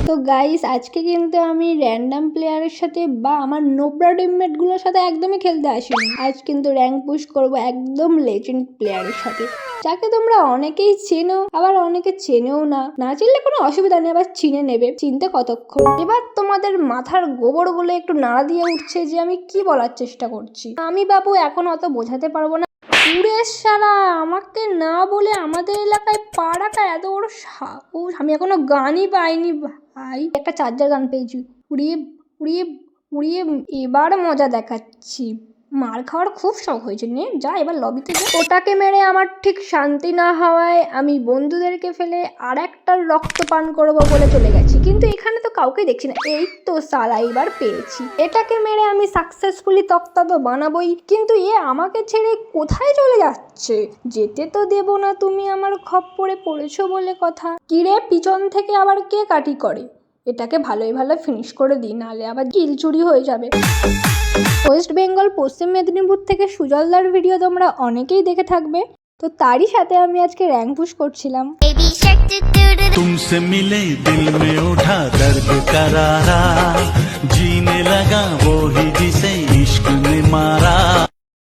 তো গাইস আজকে কিন্তু আমি র্যান্ডম প্লেয়ারের সাথে বা আমার নোবরা টিমমেটগুলোর সাথে একদমই খেলতে আসিনি। আজ কিন্তু র্যাঙ্ক পুশ করব একদম লেজেন্ড প্লেয়ারের সাথে, যাকে তোমরা অনেকেই চেনো আবার অনেকে চেনেও না। না চিনলে কোনো অসুবিধা নেই, আবার চিনে নেবে। চিনতে কতক্ষণ। এবার তোমাদের মাথার গোবর বলে একটু নাড়া দিয়ে উঠছে যে আমি কি বলার চেষ্টা করছি। আমি বাবু এখন অত বোঝাতে পারবো না। সুরেশ শালা আমাকে না বলে আমাদের এলাকায় পা রাখা এত বড় সাহস! আমি এখনো গানই পাইনি ভাই। একটা চার্জার গান পেয়েছি, উড়িয়ে উড়িয়ে উড়িয়ে এবার মজা দেখাচ্ছি। মার খাওয়ার খুব শখ হয়েছে, নে যা এবার লবিতে যা। ওটাকে মেরে আমার ঠিক শান্তি না হওয়ায় আমি বন্ধুদেরকে ফেলে আর একটার রক্ত পান করবো বলে চলে গেছি, কিন্তু এখানে তো কাউকে দেখছি না। এই তো সালা এবার পেয়েছি। এটাকে মেরে আমি সাকসেসফুলি তক্তা তো বানাবোই, কিন্তু এ আমাকে ছেড়ে কোথায় চলে যাচ্ছে? যেতে তো দেবো না, তুমি আমার খপ্পরে পড়েছো বলে কথা। কিরে পিছন থেকে আবার কে কাটি করে? এটাকে ভালোই ভালো ফিনিশ করে দিই, নাহলে আবার কিল চুরি হয়ে যাবে। ওয়েস্ট বেঙ্গল পশ্চিম মেদিনীপুর থেকে সুজলদার ভিডিও তোমরা অনেকেই দেখে থাকবে, তো তারই সাথে আমি আজকে র্যাঙ্ক পুশ করছিলাম। तुमसे मिले दिल में उठा दर्द करारा।